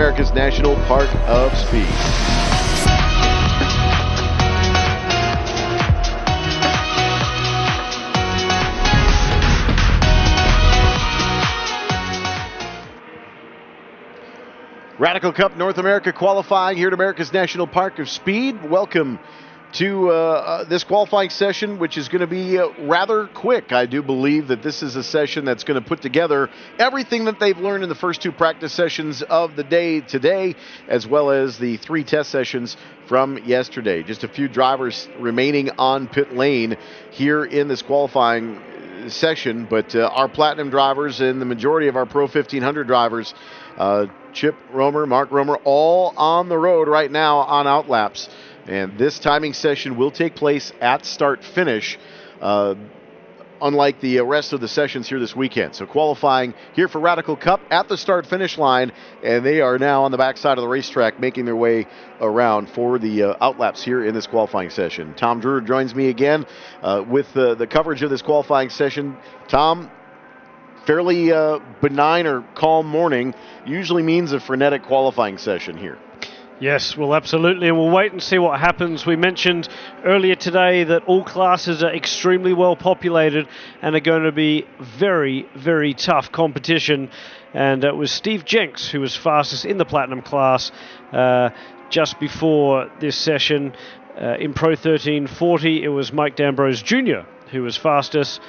America's National Park of Speed. Radical Cup North America qualifying here at America's National Park of Speed. Welcome to this qualifying session, which is going to be rather quick. I do believe that this is a session that's going to put together everything that they've learned in the first two practice sessions of the day today, as well as the three test sessions from yesterday. Just a few drivers remaining on pit lane here in this qualifying session, but our Platinum drivers and the majority of our Pro 1500 drivers, Chip Romer, Mark Romer, all on the road right now on outlaps. And this timing session will take place at start-finish, unlike the rest of the sessions here this weekend. So qualifying here for Radical Cup at the start-finish line, and they are now on the backside of the racetrack making their way around for the outlaps here in this qualifying session. Tom Drewer joins me again with the coverage of this qualifying session. Tom, fairly benign or calm morning usually means a frenetic qualifying session here. Yes, well, absolutely, and we'll wait and see what happens. We mentioned earlier today that all classes are extremely well populated and are going to be very, very tough competition. And it was Steve Jenks who was fastest in the Platinum class just before this session. In Pro 1340, it was Mike D'Ambrose Jr. who was fastest.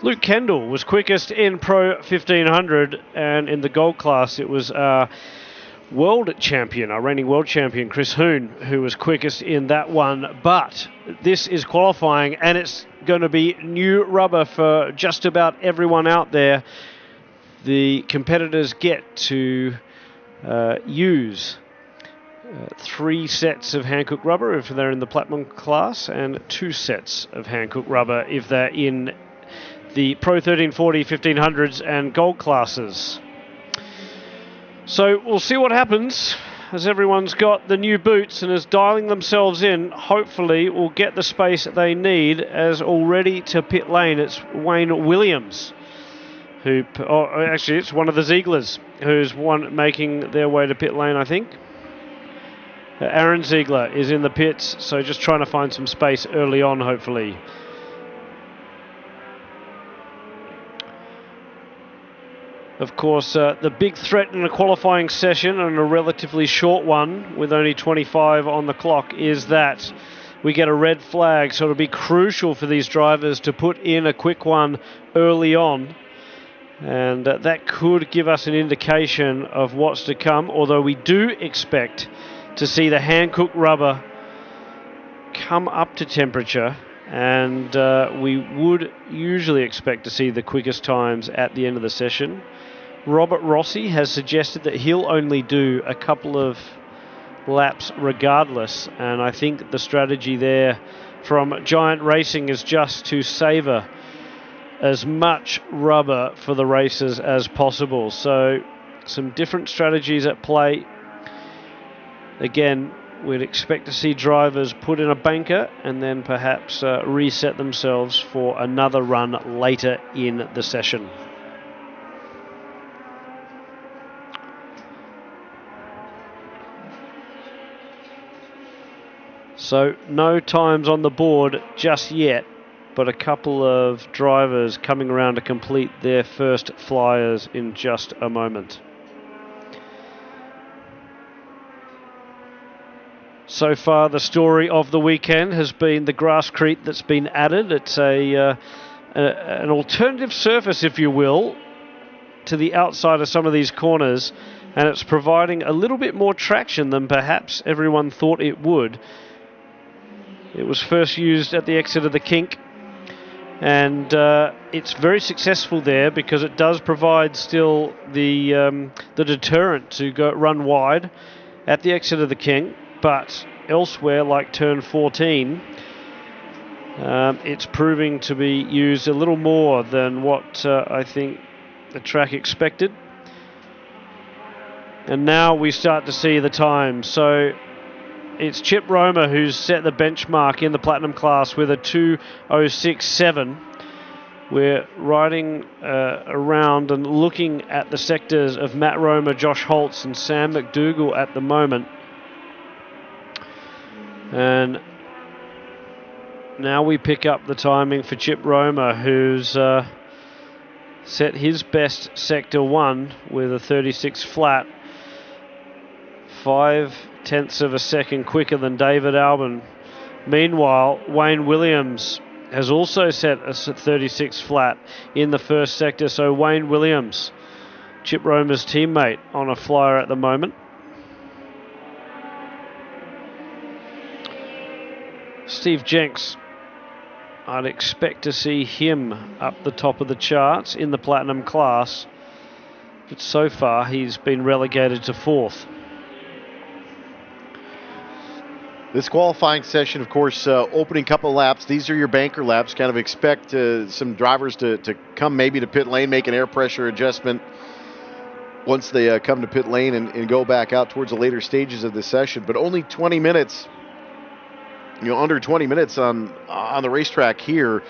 Luke Kendall was quickest in Pro 1500, and in the gold class, it was world champion, our reigning world champion, Chris Hoon, who was quickest in that one. But this is qualifying, and it's going to be new rubber for just about everyone out there. The competitors get to use 3 sets of Hankook rubber if they're in the Platinum class, and 2 sets of Hankook rubber if they're in the Pro 1340, 1500s, and gold classes. So we'll see what happens as everyone's got the new boots and is dialing themselves in. Hopefully we'll get the space that they need, as already to pit lane it's Wayne Williams, who, actually it's one of the Zieglers who's making their way to pit lane, I think. Aaron Ziegler is in the pits, so just trying to find some space early on, hopefully. Of course, the big threat in a qualifying session, and a relatively short one with only 25 on the clock, is that we get a red flag. So it'll be crucial for these drivers to put in a quick one early on. And that could give us an indication of what's to come, although we do expect to see the Hankook rubber come up to temperature. And we would usually expect to see the quickest times at the end of the session. Robert Rossi has suggested that he'll only do a couple of laps regardless, and I think the strategy there from Giant Racing is just to savour as much rubber for the races as possible. So some different strategies at play. Again, we'd expect to see drivers put in a banker and then perhaps reset themselves for another run later in the session. So no times on the board just yet, but a couple of drivers coming around to complete their first flyers in just a moment. So far, the story of the weekend has been the grasscrete that's been added. It's an alternative surface, if you will, to the outside of some of these corners, and it's providing a little bit more traction than perhaps everyone thought it would. It was first used at the exit of the kink, and it's very successful there because it does provide still the deterrent to run wide at the exit of the kink. But elsewhere, like turn 14, it's proving to be used a little more than what I think the track expected. And now we start to see the time. So it's Chip Romer who's set the benchmark in the Platinum class with a 2:06.7. We're riding around and looking at the sectors of Matt Roma, Josh Holtz and Sam McDougall at the moment. And now we pick up the timing for Chip Roma, who's set his best sector 1 with a 36 flat, 0.5 of a second quicker than David Albon. Meanwhile, Wayne Williams has also set a 36 flat in the first sector. So Wayne Williams, Chip Roma's teammate, on a flyer at the moment. Steve Jenks, I'd expect to see him up the top of the charts in the Platinum class, but so far he's been relegated to 4th. This qualifying session, of course, opening couple laps. These are your banker laps. Kind of expect some drivers to come maybe to pit lane, make an air pressure adjustment once they come to pit lane and go back out towards the later stages of the session. But only 20 minutes, under 20 minutes on the racetrack here.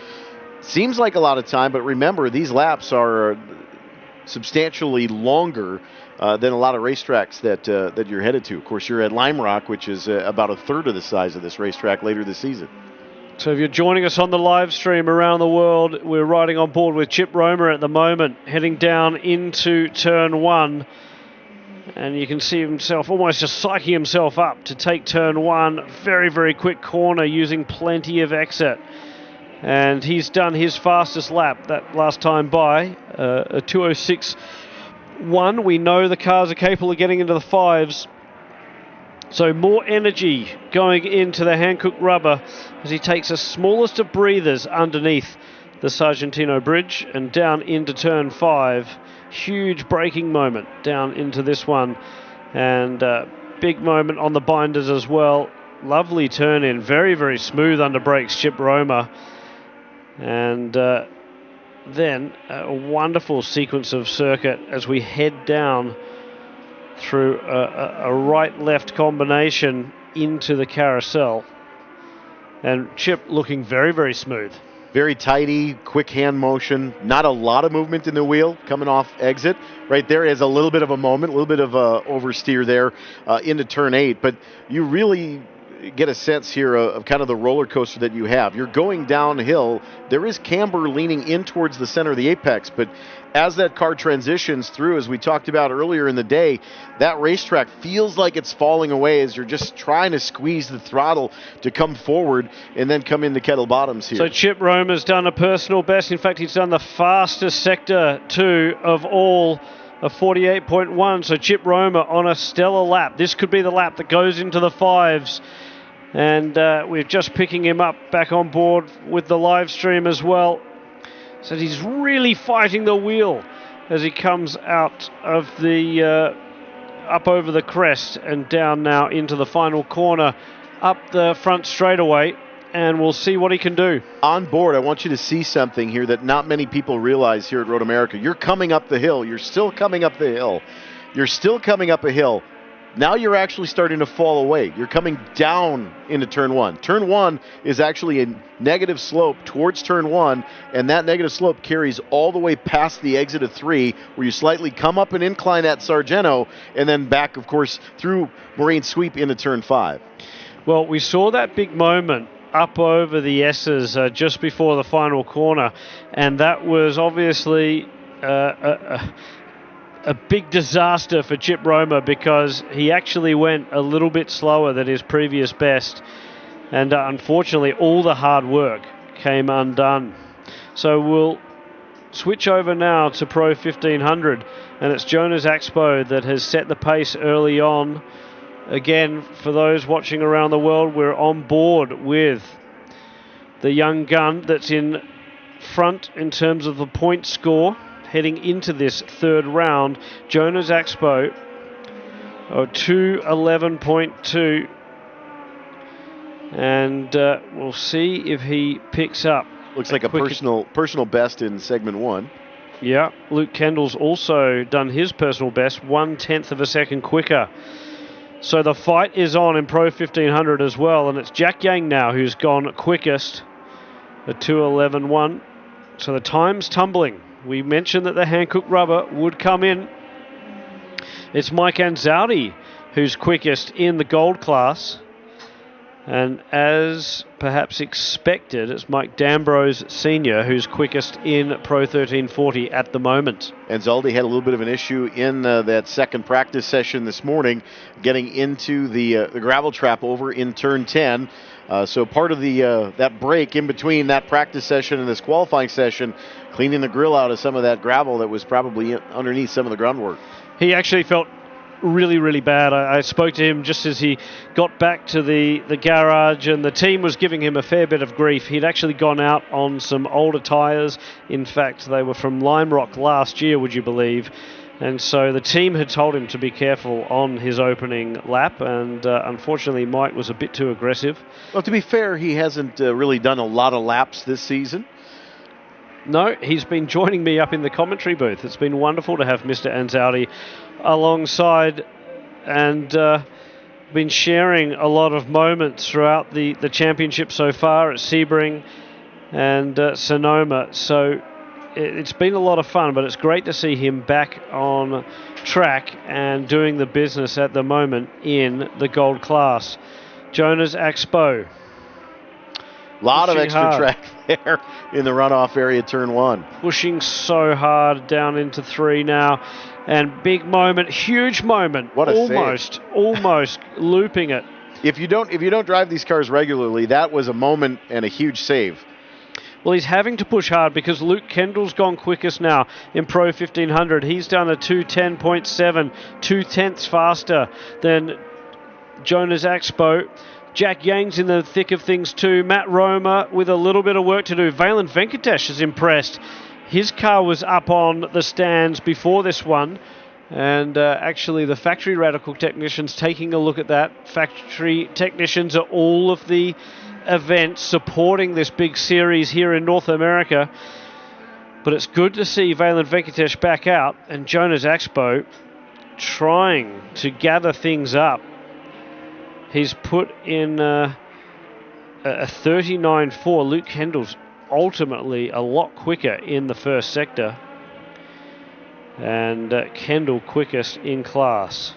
Seems like a lot of time, but remember, these laps are substantially longer than a lot of racetracks that you're headed to. Of course, you're at Lime Rock, which is about a third of the size of this racetrack later this season. So if you're joining us on the live stream around the world, we're riding on board with Chip Roma at the moment, heading down into turn 1. And you can see himself almost just psyching himself up to take turn 1. Very, very quick corner using plenty of exit. And he's done his fastest lap that last time by, a 2:06.1. We know the cars are capable of getting into the 5s. So more energy going into the Hankook rubber as he takes the smallest of breathers underneath the Sargentino Bridge and down into turn 5. Huge braking moment down into this one, and big moment on the binders as well. Lovely turn in, very, very smooth under brakes, Chip Roma. And then a wonderful sequence of circuit as we head down through a right-left combination into the carousel. And Chip looking very, very smooth. Very tidy, quick hand motion, not a lot of movement in the wheel coming off exit. Right there is a little bit of a moment, a little bit of oversteer there into turn 8. But you really get a sense here of kind of the roller coaster that you have. You're going downhill. There is camber leaning in towards the center of the apex, but as that car transitions through, as we talked about earlier in the day, that racetrack feels like it's falling away as you're just trying to squeeze the throttle to come forward and then come into kettle bottoms here. So Chip Roma's done a personal best. In fact, he's done the fastest sector 2 of all, of 48.1. So Chip Roma on a stellar lap. This could be the lap that goes into the 5s. And we're just picking him up back on board with the live stream as well. So he's really fighting the wheel as he comes out of the up over the crest and down now into the final corner, up the front straightaway, and we'll see what he can do. On board, I want you to see something here that not many people realize here at Road America. You're coming up the hill. You're still coming up the hill. You're still coming up a hill. Now you're actually starting to fall away. You're coming down into turn 1. Turn 1 is actually a negative slope towards turn 1, and that negative slope carries all the way past the exit of 3, where you slightly come up an incline at Sargento, and then back, of course, through Marine Sweep into turn 5. Well, we saw that big moment up over the S's just before the final corner, and that was obviously a big disaster for Chip Roma because he actually went a little bit slower than his previous best, and unfortunately all the hard work came undone. So we'll switch over now to Pro 1500, and it's Jonas Axpo that has set the pace early on. Again, for those watching around the world, we're on board with the young gun that's in front in terms of the point score heading into this third round. Jonas Axpo, 2:11.2, and we'll see if he picks up. Looks like a personal best in segment 1. Yeah, Luke Kendall's also done his personal best, 1/10 of a second quicker. So the fight is on in Pro 1500 as well, and it's Jack Yang now who's gone quickest, a 2:11.1. So the time's tumbling. We mentioned that the Hankook rubber would come in. It's Mike Anzaldi who's quickest in the gold class. And as perhaps expected, it's Mike Dambrose Sr. who's quickest in Pro 1340 at the moment. Anzaldi had a little bit of an issue in that second practice session this morning, getting into the gravel trap over in turn 10. So part of the that break in between that practice session and this qualifying session, cleaning the grill out of some of that gravel that was probably underneath some of the groundwork. He actually felt really, really bad. I spoke to him just as he got back to the garage, and the team was giving him a fair bit of grief. He'd actually gone out on some older tyres. In fact, they were from Lime Rock last year, would you believe? And so the team had told him to be careful on his opening lap, and unfortunately Mike was a bit too aggressive. Well, to be fair, he hasn't really done a lot of laps this season. No, he's been joining me up in the commentary booth. It's been wonderful to have Mr. Anzaldi alongside, and been sharing a lot of moments throughout the championship so far at Sebring and Sonoma. So it's been a lot of fun, but it's great to see him back on track and doing the business at the moment in the gold class. Jonas Axpo. A lot of extra track there in the runoff area, turn 1. Pushing so hard down into 3 now. And big moment, huge moment. What a almost looping it. If you don't drive these cars regularly, that was a moment and a huge save. Well, he's having to push hard because Luke Kendall's gone quickest now in Pro 1500. He's done a 2:10.7, 2/10 faster than Jonas Axpo. Jack Yang's in the thick of things too. Matt Roma with a little bit of work to do. Valen Venkatesh is impressed. His car was up on the stands before this one. And actually the factory Radical technicians taking a look at that. Factory technicians are all of the events supporting this big series here in North America. But it's good to see Valen Venkatesh back out and Jonas Axpo trying to gather things up. He's put in a 39.4. Luke Kendall's ultimately a lot quicker in the first sector. And Kendall quickest in class.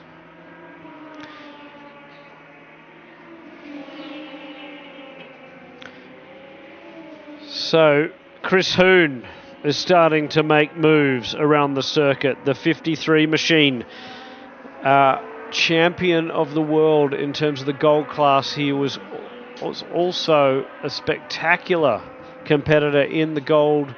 So Chris Hoon is starting to make moves around the circuit. The 53 machine. Champion of the world in terms of the gold class. He was also a spectacular competitor in the gold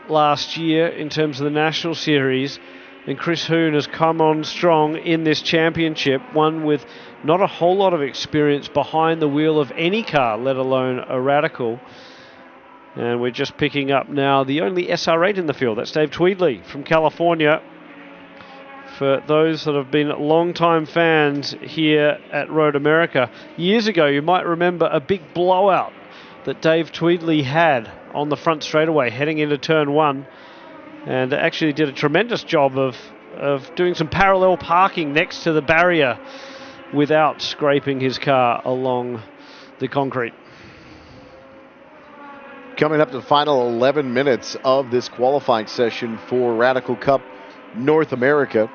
last year in terms of the national series, and Chris Hoon has come on strong in this championship, one with not a whole lot of experience behind the wheel of any car, let alone a Radical. And we're just picking up now the only SR8 in the field. That's Dave Tweedley from California. For those that have been long-time fans here at Road America, years ago you might remember a big blowout that Dave Tweedley had on the front straightaway heading into turn 1, and actually did a tremendous job of doing some parallel parking next to the barrier without scraping his car along the concrete. Coming up to the final 11 minutes of this qualifying session for Radical Cup North America.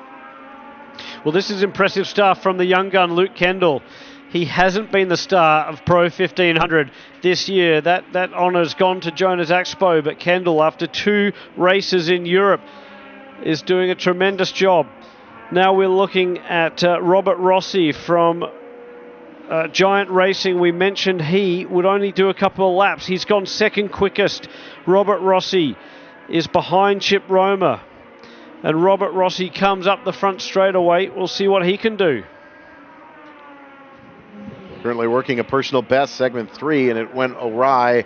Well, this is impressive stuff from the young gun, Luke Kendall. He hasn't been the star of Pro 1500 this year. That honour's gone to Jonas Axpo, but Kendall, after 2 races in Europe, is doing a tremendous job. Now we're looking at Robert Rossi from Giant Racing. We mentioned he would only do a couple of laps. He's gone second quickest. Robert Rossi is behind Chip Roma. And Robert Rossi comes up the front straightaway. We'll see what he can do. Currently working a personal best, segment 3, and it went awry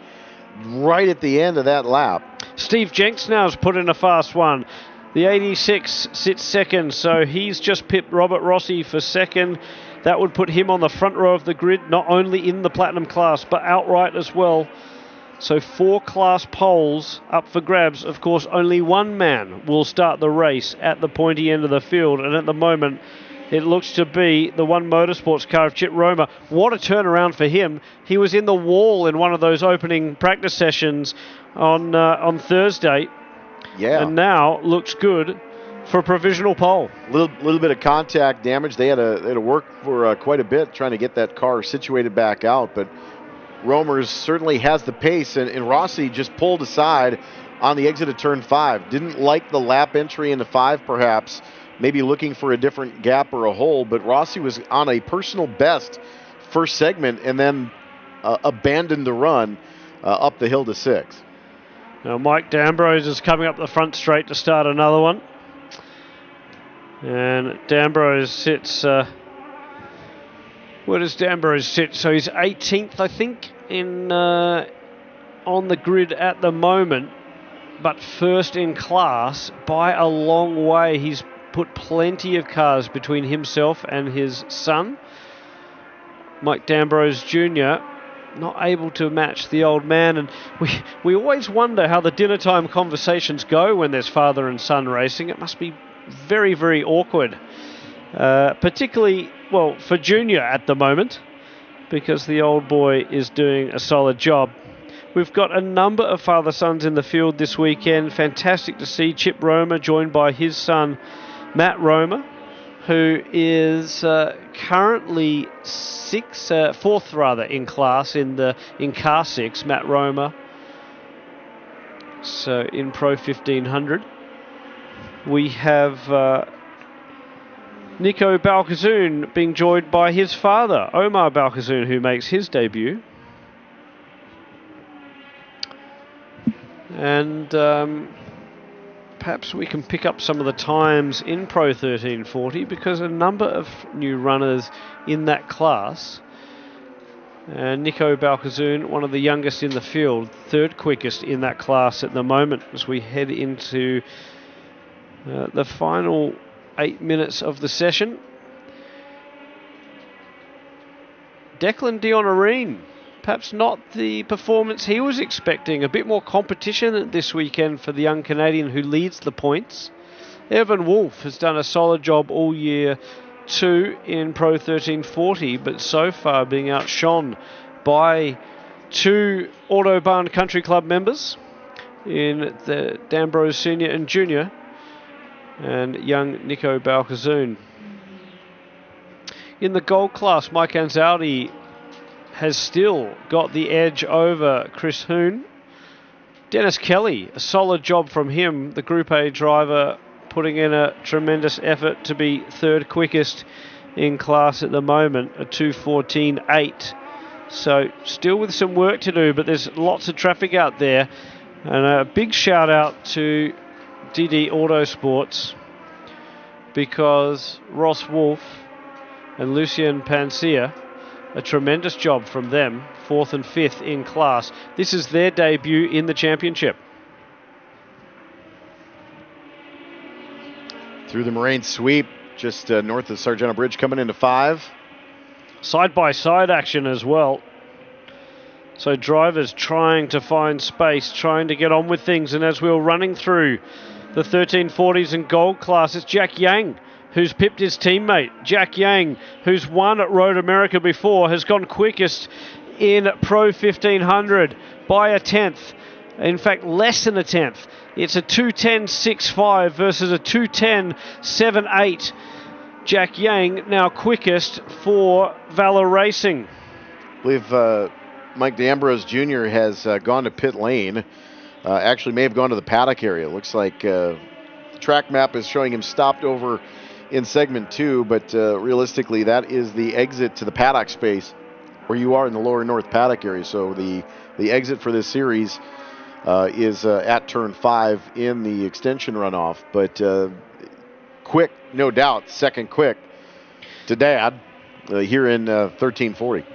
right at the end of that lap. Steve Jenks now has put in a fast one. The 86 sits second, so he's just pipped Robert Rossi for second. That would put him on the front row of the grid, not only in the Platinum class, but outright as well. So 4 class poles up for grabs. Of course, only one man will start the race at the pointy end of the field. And at the moment, it looks to be the One Motorsports car of Chip Roma. What a turnaround for him. He was in the wall in one of those opening practice sessions on Thursday. Yeah. And now looks good for a provisional pole. Little bit of contact damage. They had to work for quite a bit trying to get that car situated back out, but Romers certainly has the pace, and Rossi just pulled aside on the exit of turn 5. Didn't like the lap entry into 5, perhaps, maybe looking for a different gap or a hole, but Rossi was on a personal best first segment and then abandoned the run up the hill to 6. Now Mike D'Ambrose is coming up the front straight to start another one. And D'Ambrose sits... where does D'Ambrose sit? So he's 18th, I think, on the grid at the moment, but first in class by a long way. He's put plenty of cars between himself and his son, Mike D'Ambrose Jr., not able to match the old man. And we always wonder how the dinner time conversations go when there's father and son racing. It must be very, very awkward, particularly, well, for Junior at the moment, because the old boy is doing a solid job. We've got a number of father-sons in the field this weekend. Fantastic to see Chip Roma joined by his son, Matt Roma, who is currently fourth in class in car 6, Matt Roma. So in Pro 1500. We have Nico Balkazoon being joined by his father, Omar Balkazoon, who makes his debut. And perhaps we can pick up some of the times in Pro 1340, because a number of new runners in that class. And Nico Balkazoon, one of the youngest in the field, third quickest in that class at the moment, as we head into the final 8 minutes of the session. Declan Dionorine, perhaps not the performance he was expecting. A bit more competition this weekend for the young Canadian who leads the points. Evan Wolf has done a solid job all year too in Pro 1340, but so far being outshone by 2 Autobahn Country Club members in the D'Ambrose Senior and Junior, and young Nico Balkazoon. In the gold class, Mike Anzaldi has still got the edge over Chris Hoon. Dennis Kelly, a solid job from him, the Group A driver, putting in a tremendous effort to be third quickest in class at the moment, a 2:14.8. So still with some work to do, but there's lots of traffic out there. And a big shout out to DD Autosports, because Ross Wolf and Lucien Pancia, a tremendous job from them, 4th and 5th in class. This is their debut in the championship. Through the Moraine sweep, just north of Sargento Bridge, coming into 5. Side-by-side action as well. So drivers trying to find space, trying to get on with things. And as we were running through the 1340s and gold class, it's Jack Yang who's pipped his teammate. Jack Yang, who's won at Road America before, has gone quickest in Pro 1500 by a 10th. In fact, less than a 10th. It's a 2:10.65 versus a 2:10.78. Jack Yang now quickest for Valor Racing. I believe Mike D'Ambrose Jr. has gone to pit lane. Actually may have gone to the paddock area. Looks like the track map is showing him stopped over in segment 2, but realistically that is the exit to the paddock space where you are in the lower north paddock area. So the exit for this series is at turn 5 in the extension runoff. But quick, no doubt, second quick to Dad here in 1340.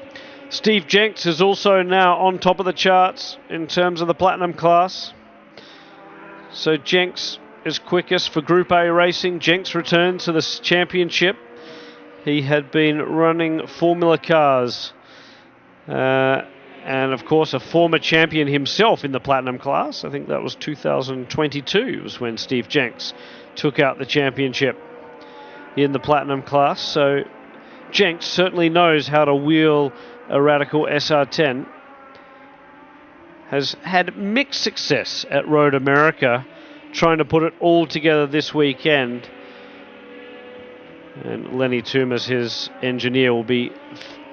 Steve Jenks is also now on top of the charts in terms of the Platinum class. So Jenks is quickest for Group A racing. Jenks returns to this championship. He had been running Formula cars. And of course a former champion himself in the Platinum class. I think that was 2022 was when Steve Jenks took out the championship. in the Platinum class. So Jenks certainly knows how to wheel a Radical SR10. Has had mixed success at Road America, trying to put it all together this weekend. And Lenny Toomas, his engineer, will be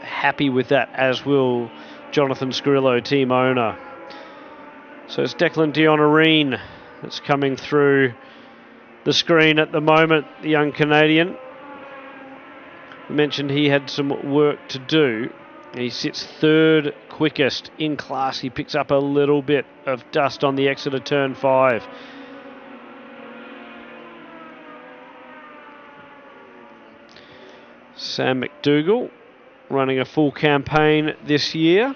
happy with that, as will Jonathan Scrillo, team owner. So it's Declan Dionorine that's coming through the screen at the moment, the young Canadian. I mentioned he had some work to do. He sits third quickest in class. He picks up a little bit of dust on the exit of turn 5. Sam McDougall running a full campaign this year.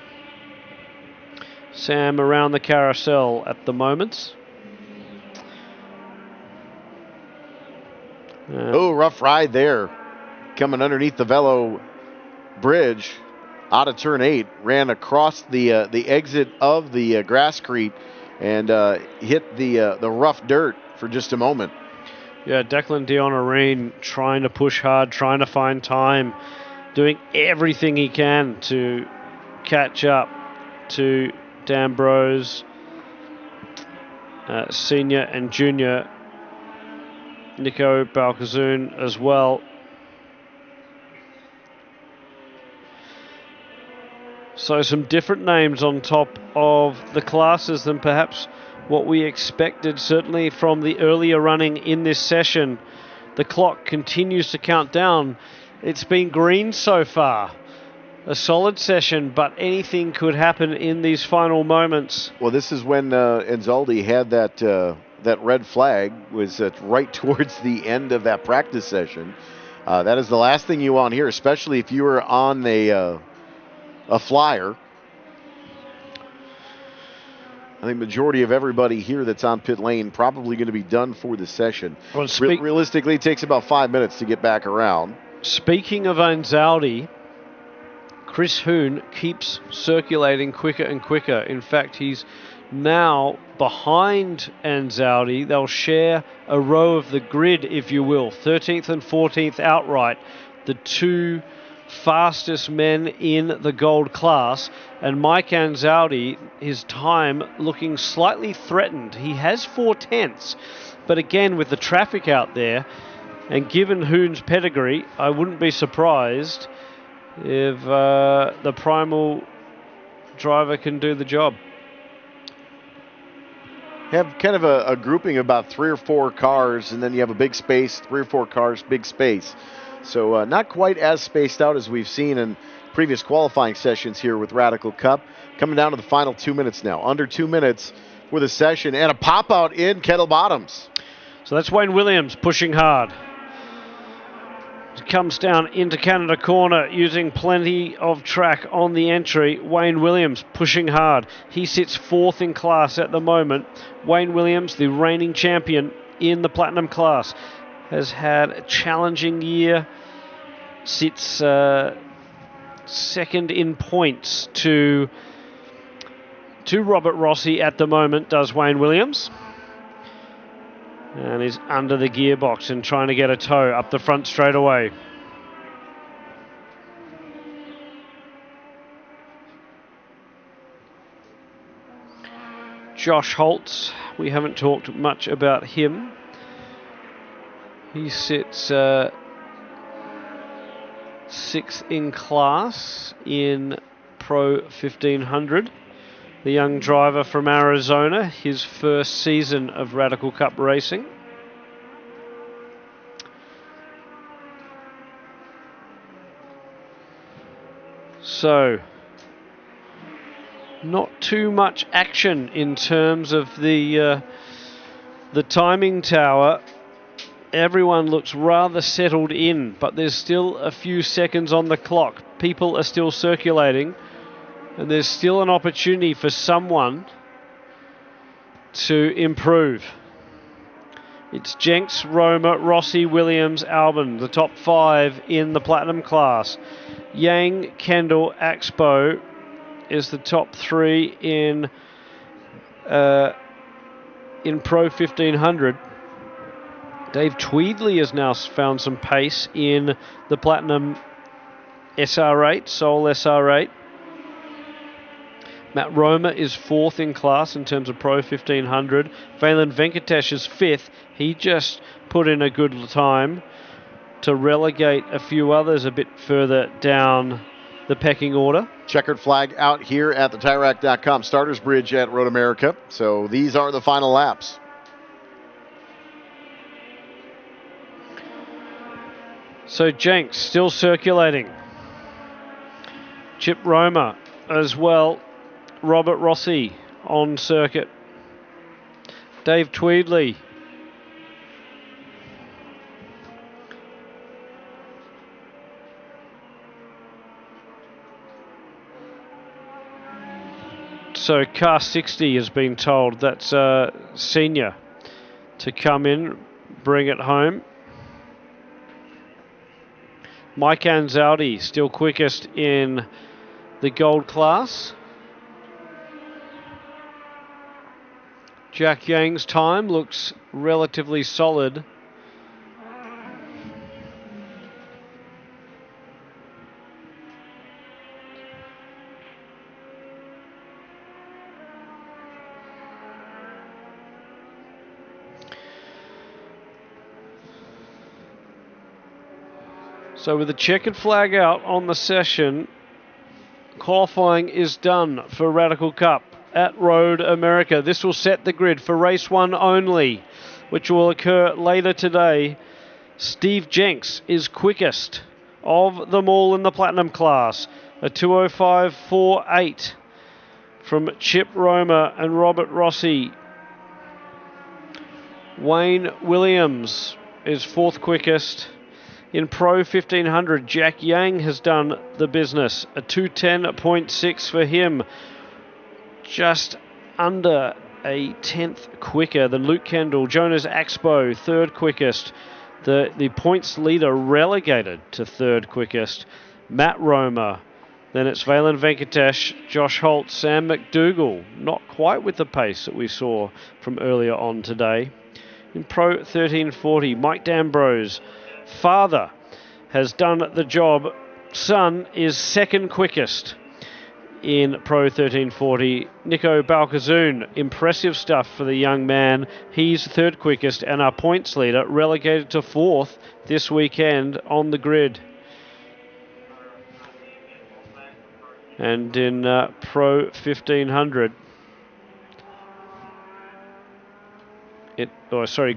Sam around the carousel at the moment. Rough ride there. Coming underneath the Velo bridge out of turn 8. Ran across the exit of the Grasscrete and hit the rough dirt for just a moment. Yeah, Declan Dionorine trying to push hard, trying to find time, doing everything he can to catch up to D'Ambrose, senior and junior Nico Balkazoon as well. So some different names on top of the classes than perhaps what we expected, certainly from the earlier running in this session. The clock continues to count down. It's been green so far. A solid session, but anything could happen in these final moments. Well, this is when Anzaldi had that red flag, was right towards the end of that practice session. That is the last thing you want here, especially if you were on a flyer. I think majority of everybody here that's on pit lane probably going to be done for the session. Well, realistically, it takes about 5 minutes to get back around. Speaking of Anzaldi, Chris Hoon keeps circulating quicker and quicker. In fact, he's now behind Anzaldi. They'll share a row of the grid, if you will. 13th and 14th outright. The two fastest men in the gold class, and Mike Anzaldi, his time looking slightly threatened. He has 4/10, but again, with the traffic out there, and given Hoon's pedigree, I wouldn't be surprised if the Primal driver can do the job. Have kind of a grouping of about 3 or 4 cars, and then you have a big space, 3 or 4 cars, big space. So not quite as spaced out as we've seen in previous qualifying sessions here with Radical Cup. Coming down to the final 2 minutes now. Under 2 minutes for the session, and a pop-out in Kettle Bottoms. So that's Wayne Williams pushing hard. Comes down into Canada corner using plenty of track on the entry. Wayne Williams pushing hard. He sits 4th in class at the moment. Wayne Williams, the reigning champion in the Platinum class, has had a challenging year. Sits 2nd in points to Robert Rossi at the moment, does Wayne Williams. And he's under the gearbox and trying to get a tow up the front straight away. Josh Holtz, we haven't talked much about him. He sits 6th in class in Pro 1500. The young driver from Arizona, his first season of Radical Cup racing. So, not too much action in terms of the timing tower. Everyone looks rather settled in, but there's still a few seconds on the clock. People are still circulating, and there's still an opportunity for someone to improve. It's Jenks, Roma, Rossi, Williams, Albon, the top 5 in the Platinum class. Yang, Kendall, Axpo is the top 3 in Pro 1500. Dave Tweedley has now found some pace in the Platinum SR8, Soul SR8. Matt Roma is 4th in class in terms of Pro 1500. Valen Venkatesh is 5th. He just put in a good time to relegate a few others a bit further down the pecking order. Checkered flag out here at the TireRack.com starters bridge at Road America. So these are the final laps. So Jenks still circulating. Chip Roma as well. Robert Rossi on circuit. Dave Tweedley. So car 60 has been told, that's senior, to come in, bring it home. Mike Anzaldi still quickest in the gold class. Jack Yang's time looks relatively solid. So with the checkered flag out on the session, qualifying is done for Radical Cup at Road America. This will set the grid for race 1 only, which will occur later today. Steve Jenks is quickest of them all in the Platinum class. A 2:05.48 from Chip Roma and Robert Rossi. Wayne Williams is 4th quickest. In Pro 1500, Jack Yang has done the business. A 2:10.6 for him. Just under a 10th quicker than Luke Kendall. Jonas Axbo, 3rd quickest. The points leader relegated to 3rd quickest. Matt Roma. Then it's Valen Venkatesh, Josh Holt, Sam McDougall. Not quite with the pace that we saw from earlier on today. In Pro 1340, Mike D'Ambrose. Father has done the job. Son is 2nd quickest in Pro 1340. Nico Balkazoon, impressive stuff for the young man. He's 3rd quickest and our points leader, relegated to 4th this weekend on the grid. And in Pro 1500,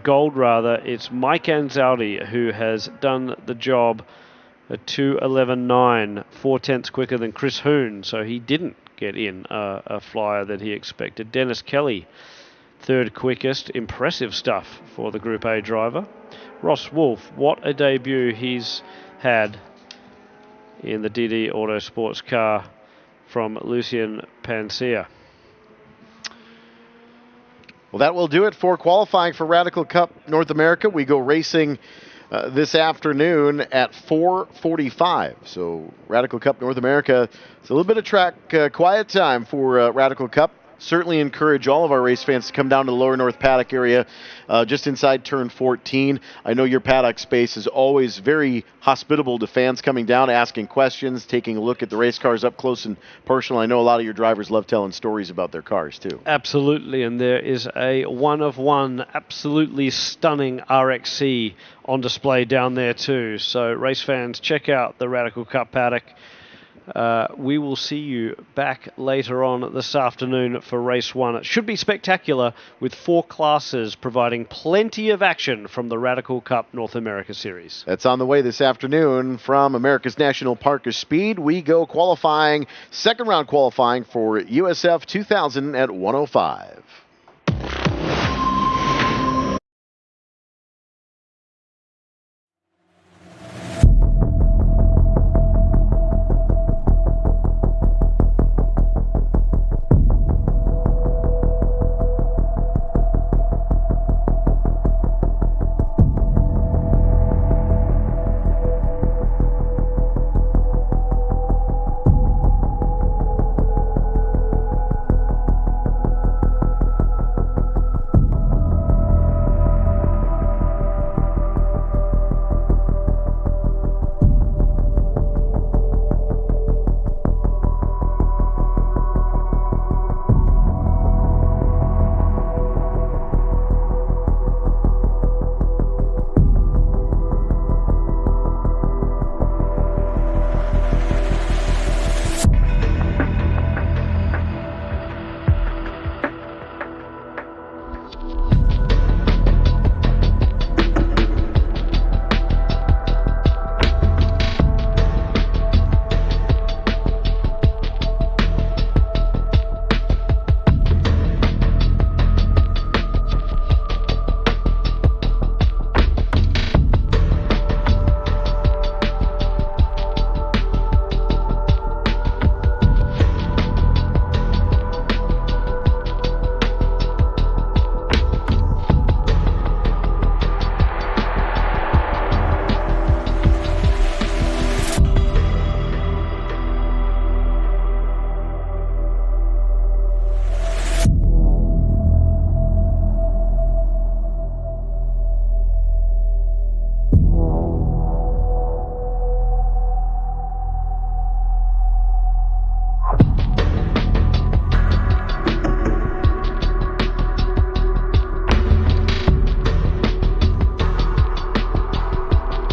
gold rather, it's Mike Anzaldi who has done the job. A 2:11.9, 4/10 quicker than Chris Hoon, so he didn't get in a flyer that he expected. Dennis Kelly, 3rd quickest. Impressive stuff for the Group A driver. Ross Wolf, what a debut he's had in the DD Autosports car from Lucien Pancia. Well, that will do it for qualifying for Radical Cup North America. We go racing this afternoon at 4:45. So Radical Cup North America, it's a little bit of track quiet time for Radical Cup. Certainly encourage all of our race fans to come down to the lower north paddock area, just inside turn 14. I know your paddock space is always very hospitable to fans coming down, asking questions, taking a look at the race cars up close and personal. I know a lot of your drivers love telling stories about their cars too. Absolutely, and there is a one-of-one, absolutely stunning RXC on display down there too. So race fans, check out the Radical Cup paddock. We will see you back later on this afternoon for race 1. It should be spectacular with 4 classes providing plenty of action from the Radical Cup North America Series. That's on the way this afternoon from America's National Park of Speed. We go qualifying, 2nd round qualifying for USF 2000 at 1:05.